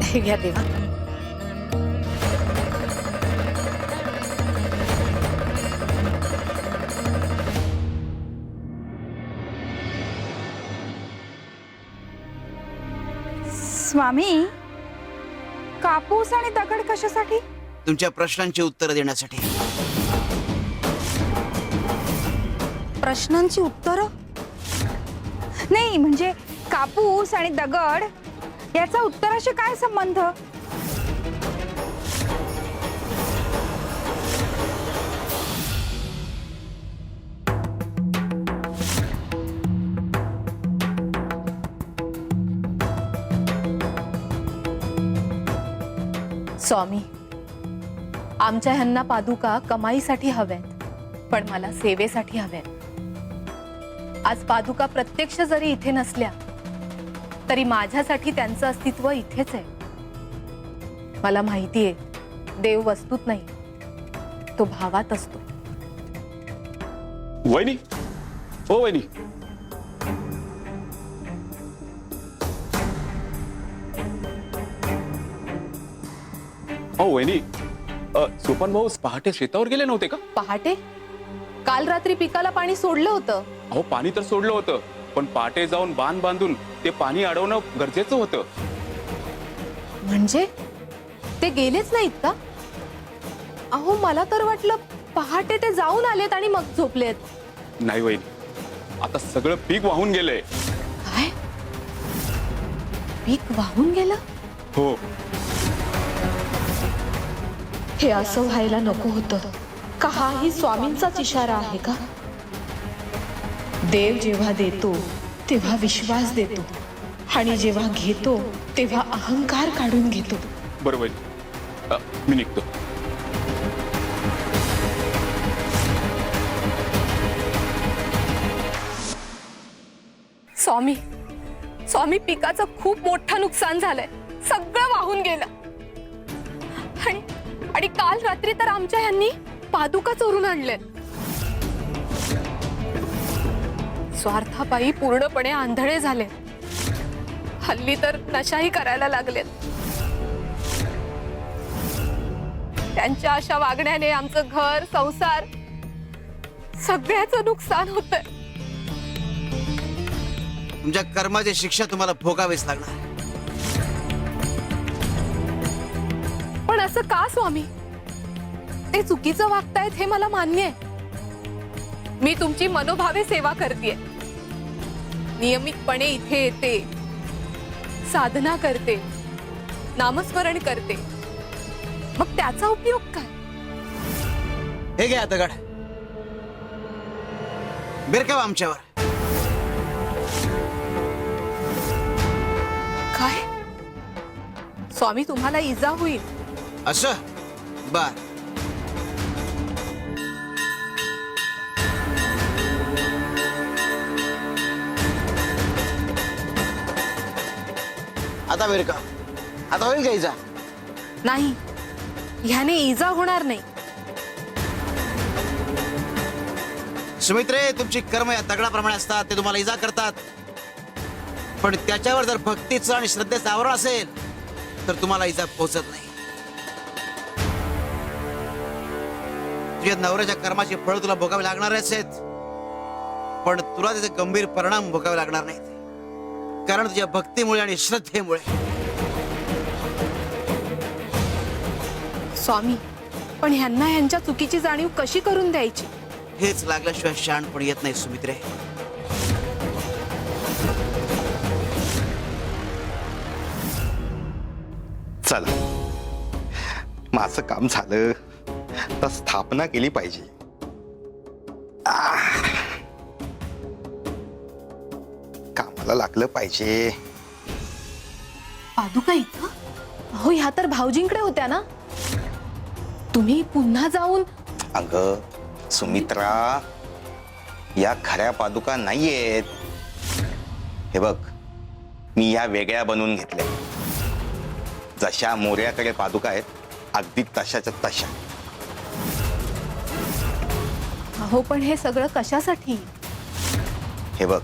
हे घ्या देवा. स्वामी, कापूस आणि दगड कशासाठी? तुमच्या प्रश्नांची उत्तरं देण्यासाठी. प्रश्नांची उत्तरं? नाही, म्हणजे कापूस आणि दगड याचा उत्तराशी काय संबंध? स्वामी, आमच्या ह्यांना पादुका कमाईसाठी हव्यात, पण मला सेवेसाठी हव्यात. आज पादुका प्रत्यक्ष जरी इथे नसल्या तरी माझ्यासाठी त्यांचं अस्तित्व इथेच आहे. मला माहिती आहे, देव वस्तूत नाही, तो भावात असतो. वहिनी, ओ वहिनी, ओ वहिनी, सोपान भाऊ पहाटे शेतावर गेले नव्हते का? पहाटे? काल रात्री पिकाला पाणी सोडलं होतं. अहो, पाणी तर सोडलं होतं, पण पहाटे जाऊन बांध बांधून ते पाणी अडवणं गरजेचं होतं. म्हणजे ते गेलेच नाहीत का? अहो, मला तर वाटलं पहाटे ते जाऊन आलेत आणि मग झोपलेत. नाही वहिनी, आता सगळं पीक वाहून गेलंय. काय? पीक वाहून गेलं? हो. हे असं व्हायला नको होतं. का हाही स्वामींचाच इशारा आहे का? देव जेव्हा देतो तेव्हा विश्वास देतो, आणि जेव्हा घेतो तेव्हा अहंकार काढून घेतो. बरं वहिनी, मी निघतो. स्वामी, स्वामी, पिकाचं खूप मोठं नुकसान झालंय. सगळं वाहून गेलं. आणि काल रात्री तर आमच्या ह्यांनी पादुका चोरून आणल्यात. स्वार्थापायी पूर्णपणे आंधळे झाले. हल्ली तर नशाही करायला लागलेत. त्यांच्या अशा वागण्याने आमचं घर, संसार सगळ्याचं नुकसान होतंय. तुमच्या कर्माची शिक्षा तुम्हाला भोगावीच लागणार. पण असं का स्वामी? ते चुकीचं वागतायत हे मला मान्य आहे. मी तुमची मनोभावे सेवा करते, नियमितपणे इथे येते, साधना करते, नामस्मरण करते. मग त्याचा उपयोग काय? हे घ्या दगड, बिरकावा आमच्यावर. काय? स्वामी, तुम्हाला इजा होईल. असं? बर. आता बिरका, आता होईल का इजा? नाही, ह्याने इजा होणार नाही. सुमित्रे, तुमची कर्म या दगडाप्रमाणे असतात, ते तुम्हाला इजा करतात. पण त्याच्यावर जर भक्तीचं आणि श्रद्धेचं आवरण असेल तर तुम्हाला इजा पोहोचत नाही. तुझ्या नवऱ्याच्या कर्माची फळं तुला भोगावी लागणारच आहेत, पण तुला त्याचे गंभीर परिणाम भोगावे लागणार नाहीत, कारण तुझ्या भक्तीमुळे आणि श्रद्धेमुळे. स्वामी, पण ह्यांना ह्यांच्या चुकीची जाणीव कशी करून द्यायची? हेच लागल्याशिवाय शहाणपण येत नाही सुमित्रे. चला, माझं काम झालं तर स्थापना केली पाहिजे. कामाला लागलं पाहिजे. पादुका इथं? अहो, ह्या तर भाऊजींकडे होत्या ना. तुम्ही पुन्हा जाऊन? अगं सुमित्रा, या खऱ्या पादुका नाहीयेत. हे बघ, मी या वेगळ्या बनवून घेतल्या. जशा मोर्याकडे पादुका आहेत अगदी तशाच्या तशा. अहो, पण हे सगळं कशासाठी? हे बघ,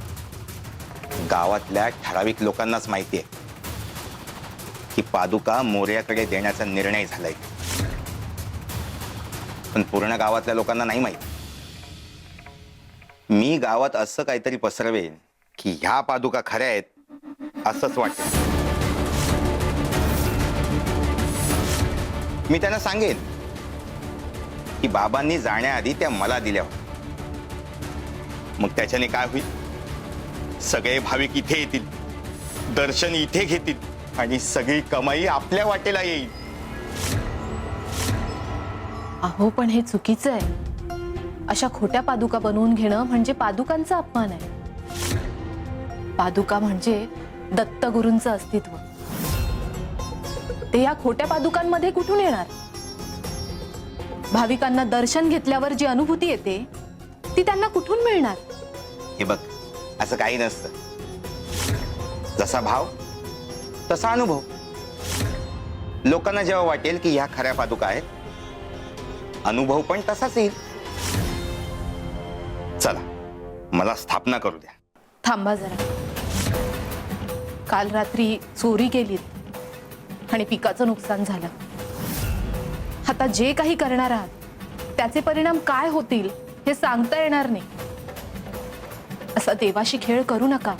गावातल्या ठराविक लोकांनाच माहिती आहे. की पादुका मोर्याकडे देण्याचा निर्णय झालाय, पण पूर्ण गावातल्या लोकांना नाही माहित. मी गावात असं काहीतरी पसरवेन की ह्या पादुका खऱ्या आहेत असंच वाटेल. मी त्यांना सांगेन की बाबांनी जाण्याआधी त्या मला दिल्या होत्या. मग त्याच्याने काय होईल? सगळे भाविक इथे येतील, दर्शन इथे घेतील आणि सगळी कमाई आपल्या वाटेला येईल. अहो पण हे चुकीचं आहे. अशा खोट्या पादुका बनवून घेणं म्हणजे पादुकांचा अपमान आहे. पादुका म्हणजे दत्तगुरूंचं अस्तित्व. ते या खोट्या पादुकांमध्ये कुठून येणार? भाविकांना दर्शन घेतल्यावर जी अनुभूती येते ती त्यांना कुठून मिळणार? हे बघ, असं काही नसतं. जसा भाव तसा अनुभव. लोकांना जेव्हा वाटेल की ह्या खऱ्या पादुका आहेत, अनुभव पण तसाच येईल. चला, मला स्थापना करू द्या. थांबा जरा. काल रात्री चोरी केलीत आणि पिकाचं नुकसान झालं. आता जे काही करणार आहात त्याचे परिणाम काय होतील हे सांगता येणार नाही. असा देवाशी खेळ करू नका.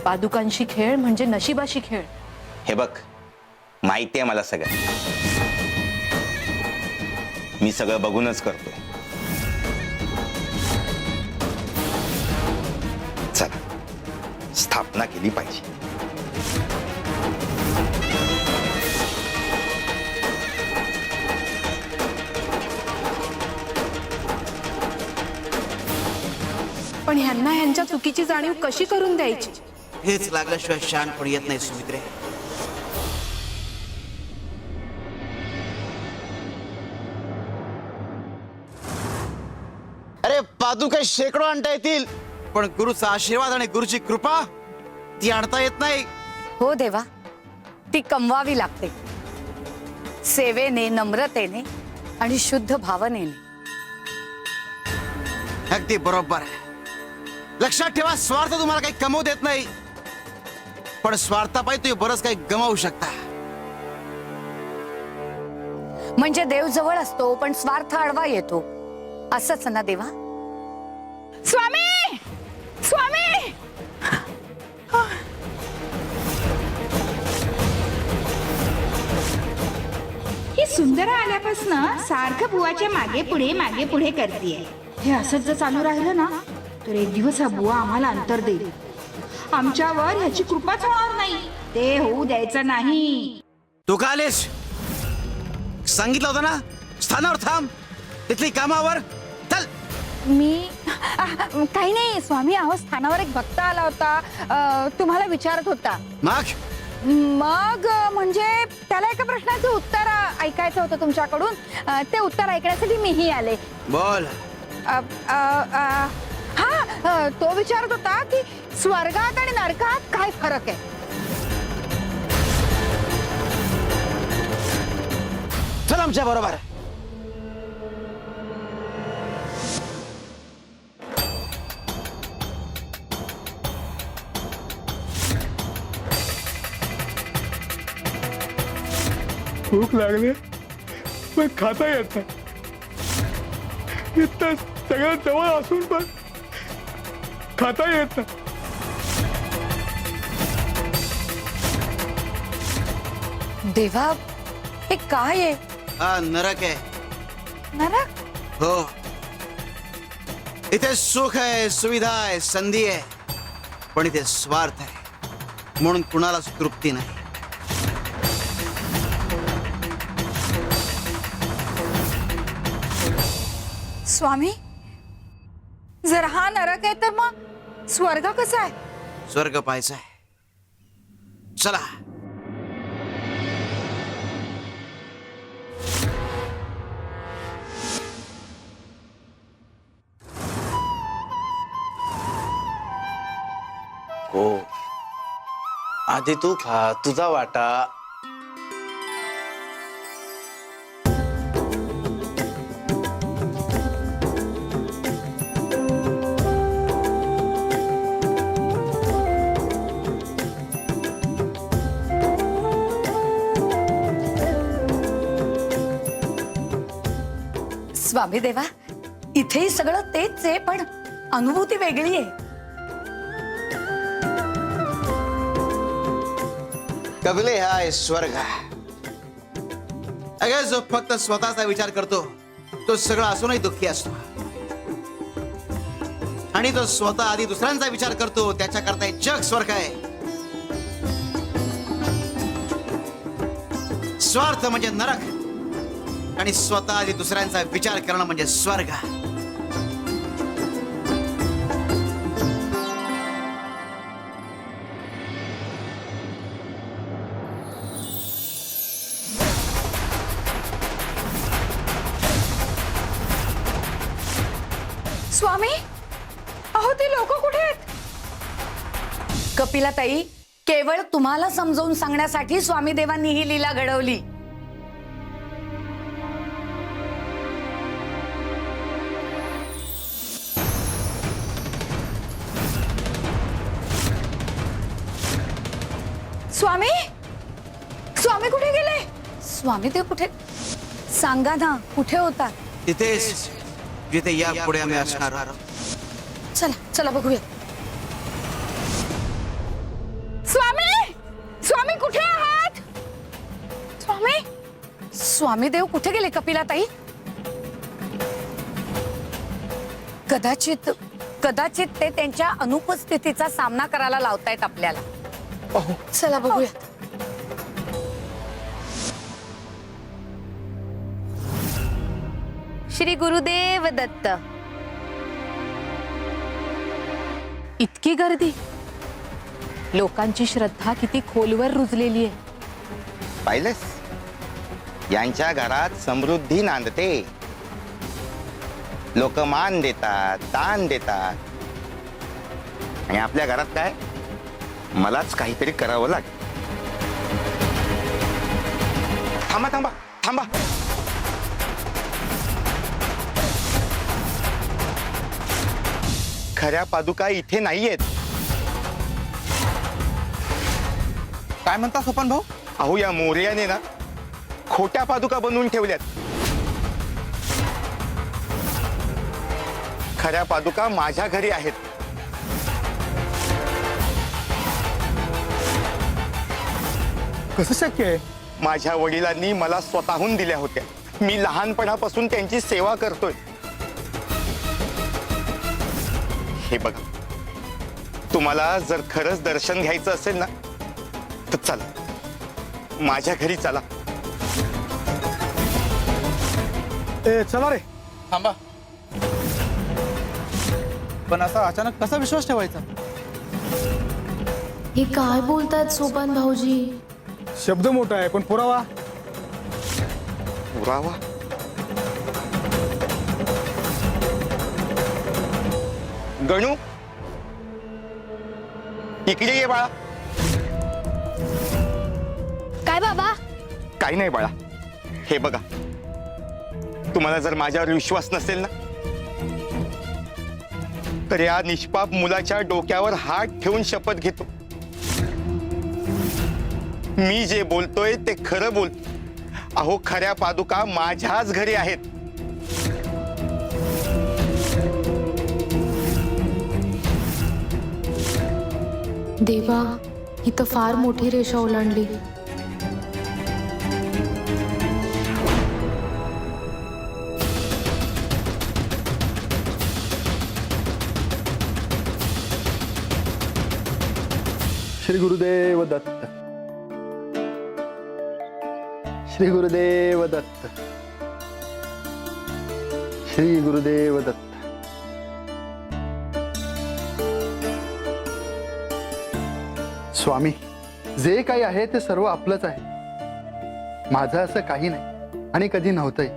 पादुकांशी खेळ म्हणजे नशिबाशी खेळ. हे बघ, माहिती आहे मला सगळं. मी सगळं बघूनच करतोय. चला, स्थापना केली पाहिजे. पण ह्यांना ह्यांच्या चुकीची जाणीव कशी करून द्यायची? हेच लागल्याशिवाय शहाणपण येत नाही सुमित्रे. अरे पादुका शेकडो आणता येतील, पण गुरुचा आशीर्वाद आणि गुरुची कृपा ती आणता येत नाही. हो देवा, ती कमवावी लागते. सेवेने, नम्रतेने आणि शुद्ध भावनेने. अगदी बरोबर आहे. लक्षात ठेवा, स्वार्थ तुम्हाला काही कमवू देत नाही, पण स्वार्थापायी तुम्ही बरंच काही गमावू शकता. म्हणजे देव जवळ असतो पण स्वार्थ आडवा येतो, असंच ना देवा? स्वामी, स्वामी, ही सुंदर आल्यापासून सारखं बुवाच्या मागे पुढे करतीये. हे असंच जर चालू राहिलं ना तर एक दिवस हा बुवा आम्हाला अंतर देईल. आमच्यावर ह्याची कृपाच होणार नाही. ते होऊ द्यायचं नाही. तू का आलीस? सांगितलं होतं ना, स्थानावर थांब, तिथली कामावर चल. मी काही नाही स्वामी. अहो, स्थानावर एक भक्त आला होता, तुम्हाला विचारत होता. मग म्हणजे त्याला एका प्रश्नाचं उत्तर ऐकायचं होतं तुमच्याकडून. ते उत्तर ऐकण्यासाठी मीही आले. बोल. हा, तो विचारत होता की स्वर्गात आणि नरकात काय फरक आहे. चल आमच्या बरोबर. भूक लागली पण खाता येत नाही. इतकं सगळं जवळ असून पण खाता येत नाही. देवा, हे काय आहे? हा नरक आहे. नरक? हो, इथे सुख आहे, सुविधा आहे, संधी आहे, पण इथे स्वार्थ आहे, म्हणून कुणालाच तृप्ती नाही. स्वामी, जर हा नरक आहे तर मग स्वर्ग कसा आहे? स्वर्ग पाहायचा आहे. चला. हो, आधी तू खा, तुझा वाटा. स्वामी देवा, इथेही सगळं तेच आहे, पण अनुभूती वेगळी आहे. कबले हाय स्वर्ग. अगं जो फक्त स्वतःचा विचार करतो तो सगळा असूनही दुःखी असतो, आणि जो स्वतः आधी दुसऱ्यांचा विचार करतो त्याच्याकरता हे जग स्वर्ग आहे. स्वार्थ म्हणजे नरक आणि स्वतः आधी दुसऱ्यांचा विचार करणं म्हणजे स्वर्ग. स्वामी, अहो ती लोक कुठे आहेत? कपिलाताई, केवळ तुम्हाला समजावून सांगण्यासाठी स्वामी देवांनी ही लीला घडवली. स्वामी, स्वामी कुठे गेले? स्वामी देव कुठे? सांगा ना, कुठे होता? तिथेच जिथे या पुढे आम्ही असणार आहोत. चला चला बघूया. स्वामी, स्वामी कुठे आहात? स्वामी, स्वामी देव कुठे गेले कपिलाताई? कदाचित कदाचित ते त्यांच्या अनुपस्थितीचा सामना करायला लावतायत आपल्याला. चला बघूया. श्री गुरुदेव दत्त. इतकी गर्दी, लोकांची श्रद्धा किती खोलवर रुजलेली आहे. पाहिलंस, यांच्या घरात समृद्धी नांदते. लोक मान देतात, दान देतात, आणि आपल्या घरात काय, मलाच काहीतरी करावं लागेल. थांबा थांबा थांबा. खऱ्या पादुका इथे नाहीयेत. काय म्हणता सोपान भाऊ? अहो, या मोरयाने ना खोट्या पादुका बनवून ठेवल्यात. खऱ्या पादुका माझ्या घरी आहेत. कसं शक्य आहे? माझ्या वडिलांनी मला स्वतःहून दिल्या होत्या. मी लहानपणापासून त्यांची सेवा करतोय. हे बघा, तुम्हाला जर खरंच दर्शन घ्यायचं असेल ना, तर चला माझ्या घरी चला. ए चला रे. थांबा. पण असा अचानक कसा विश्वास ठेवायचा? हे काय बोलतात सोपान भाऊजी? शब्द मोठा आहे पण पुरावा. पुरावा? गणू, इकडे ये बाळा. काय बाबा? काही नाही बाळा. हे बघा, तुम्हाला जर माझ्यावर विश्वास नसेल ना, तर या निष्पाप मुलाच्या डोक्यावर हात ठेवून शपथ घेतो, मी जे बोलतोय ते खरं बोलतो. अहो, खऱ्या पादुका माझ्याच घरी आहेत. देवा, ही तर फार मोठी रेषा ओलांडली. श्री गुरुदेव दत्त. श्री गुरुदेव दत्त. श्री गुरुदेव दत्त. स्वामी, जे काही आहे ते सर्व आपलंच आहे. माझं असं काही नाही आणि कधी नव्हतंही.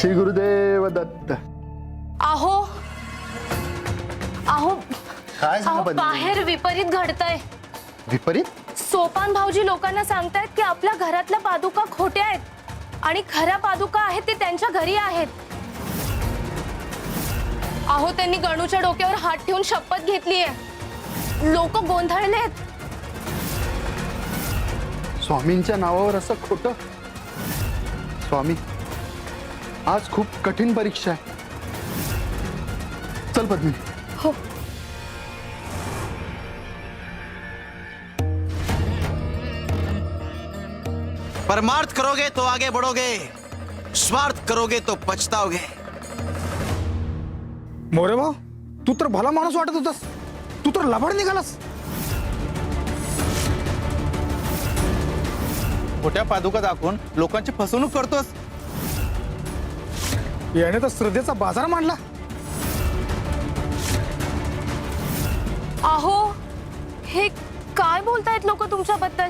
श्री गुरुदेव दत्त. अहो अहो काय झालं अहो, बंधू? बाहेर विपरीत घडतंय. विपरीत? सोपान भाऊजी लोकांना सांगतायत की आपल्या घरातल्या पादुका खोट्या आहेत आणि खऱ्या पादुका आहेत ते त्यांच्या घरी आहेत. अहो, त्यांनी गणूच्या डोक्यावर हात ठेवून शपथ घेतलीये. लोक गोंधळलेत. स्वामींच्या नावावर असं खोटं? स्वामी, आज खूप कठीण परीक्षा आहे. चल पद्मिनी. हो. परमार्थ करोगे तो आगे बढ़ोगे, स्वार्थ करोगे तो पछताओगे. मोरे भाऊ, तू तर भला माणूस वाटत होतास, तू तर लबाड निघालास. खोट्या पादुका दाखवून लोकांची फसवणूक करतोस. याने तर श्रद्धेचा बाजार मांडला. अहो, हे काय बोलतायत लोक तुमच्याबद्दल?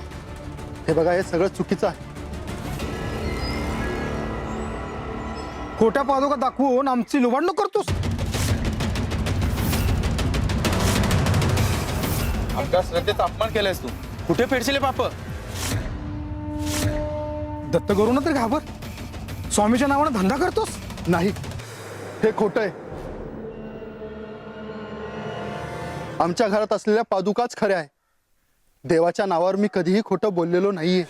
हे बघा, हे सगळं चुकीचं आहे. खोट्या पादुका दाखवून आमची लुबाडणूक करतोस. आमच्या श्रद्धेचा अपमान केलायस तू. कुठे फेडशील पाप? दत्तगुरूंना तर घाबर. स्वामीच्या नावानं धंदा करतोस. नाही, हे खोटं आहे. आमच्या घरात असलेल्या पादुकाच खऱ्या आहे. देवाच्या नावावर मी कधीही खोटं बोललेलो नाहीये.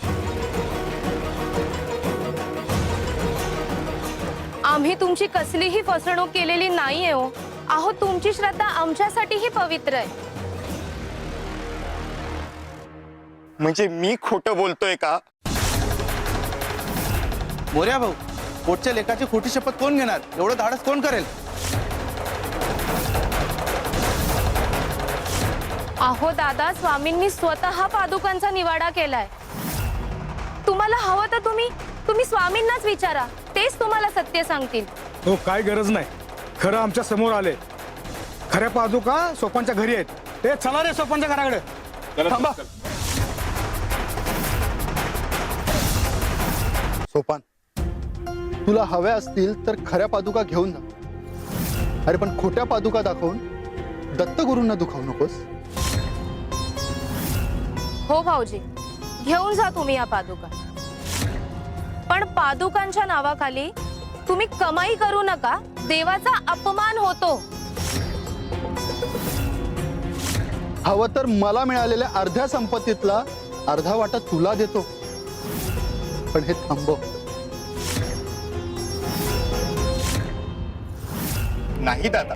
आम्ही तुमची कसलीही फसवणूक केलेली नाहीये हो. अहो, तुमची श्रद्धा आमच्यासाठीही पवित्र आहे. म्हणजे मी खोटं बोलतोय का? मोर्या भाऊ, पोटच्या लेखाची खोटी शपथ कोण घेणार? एवढं धाडस कोण करेल? अहो दादा, स्वामींनी स्वतः पादुकांचा निवाडा केलाय. तुम्हाला हवं तर तुम्ही स्वामींनाच विचारा, तेच तुम्हाला सत्य सांगतील. हो, काय गरज नाही. खरं आमच्या समोर आले. खऱ्या पादुका सोपांच्या घरी आहेत. ए, चला रे सोपांच्या घराकडे. थांबा. सोपान, तुला हव्या असतील तर खऱ्या पादुका घेऊन जा. अरे पण खोट्या पादुका दाखवून दत्तगुरूंना दुखावू नकोस. हो भाऊजी, घेऊन जा तुम्ही या पादुका. पण पादुकांच्या नावाखाली तुम्ही कमाई करू नका. देवाचा अपमान होतो. हवं तर मला मिळालेल्या अर्ध्या संपत्तीतला अर्धा वाटा तुला देतो. पण हे थांबव. नाही दादा,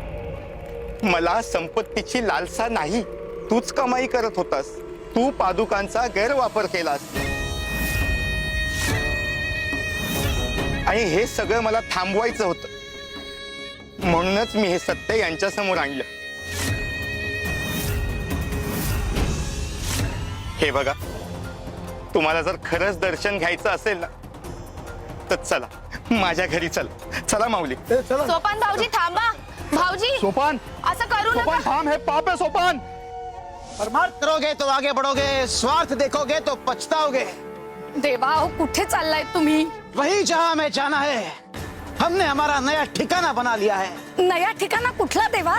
मला संपत्तीची लालसा नाही. तूच कमाई करत होतास. तू पादुकांचा गैरवापर केलास आणि हे सगळं मला थांबवायचं होतं. म्हणूनच मी हे सत्य यांच्या समोर आणलं. हे बघा, तुम्हाला जर खरंच दर्शन घ्यायचं असेल ना, तर चला माझ्या घरी. चला माऊली. सोपान भाऊजी थांबा. भाऊजी, सोपान, असं करू सोपान नका. थांब. हे पाप आहे सोपान. परमार्थ करोगे तो आगे बढ़ोगे, स्वार्थ देखोगे तो पछताओगे. देवा, अहो, कुठे चाललाय तुम्ही? वही जहां हमें जाना है. हमने हमारा नया ठिकाना बना लिया है. नया ठिकाणा कुठला देवा?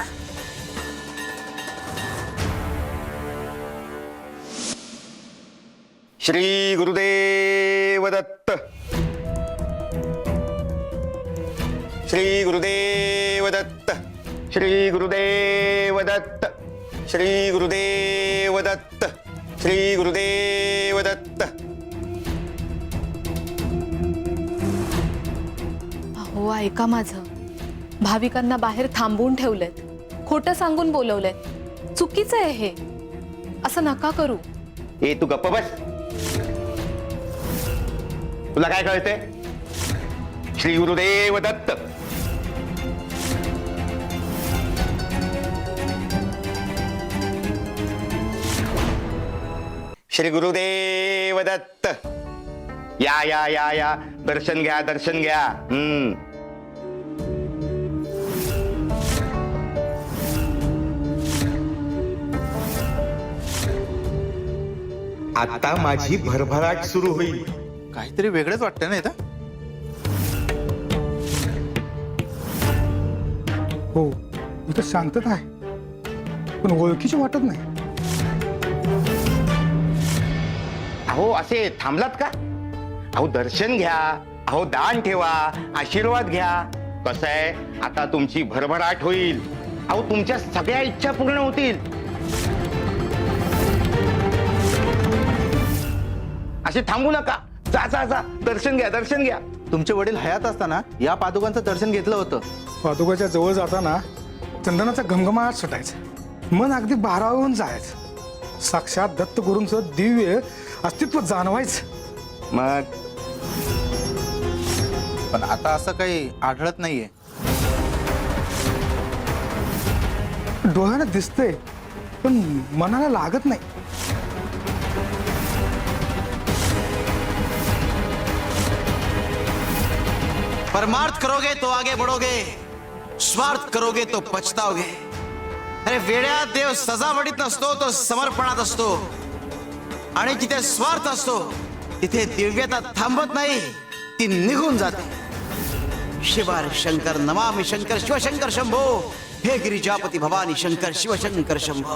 श्री गुरुदेव दत्त. श्री गुरुदेव दत्त. श्री गुरुदेव दत्त. श्री गुरुदेव दत्त. श्री गुरुदेव दत्त. हो, ऐका माझं. भाविकांना बाहेर थांबवून ठेवलेत. खोटं सांगून बोलवलेत. चुकीचं आहे हे. असं नका करू. ए, तू गप्प बस. तुला काय कळते? श्री गुरुदेव दत्त. श्री गुरुदेव दत्त. या या या या, दर्शन घ्या, दर्शन घ्या. आता माझी भरभराट सुरू होईल. काहीतरी वेगळंच वाटतं ना इथं. हो, इथं शांतता आहे, पण ओळखीची वाटत नाही. अहो, असे थांबलात का? अहो, दर्शन घ्या. अहो, दान ठेवा, आशीर्वाद घ्या. कसं आहे, आता तुमची भरभराट होईल. अहो, तुमच्या सगळ्या इच्छा पूर्ण होतील. असे थांबू नका. जा जा जा, दर्शन घ्या, दर्शन घ्या. तुमचे वडील हयात असताना या पादुकांचं दर्शन घेतलं होतं. पादुकाच्या जवळ जाताना चंदनाचा घमघमाट सुटायचा, मन अगदी भारावून जायचं, साक्षात दत्तगुरूंचं दिव्य अस्तित्व जाणवायचं. मग पण आता असं काही आढळत नाहीये. डोळ्यानं दिसतंय पण मनाला लागत नाही. परमार्थ करोगे तो आगे बढ़ोगे, स्वार्थ करोगे तो पछताओगे. अरे वेड्या, देव सजावटीत नसतो, तो समर्पणात असतो. आणि जिथे स्वार्थ असतो तिथे दिव्यता थांबत नाही, ती निघून जाते. शिवार शंकर नमामि शंकर शिवशंकर शंभो, हे गिरिजापती भवानी शंकर शिवशंकर शंभो.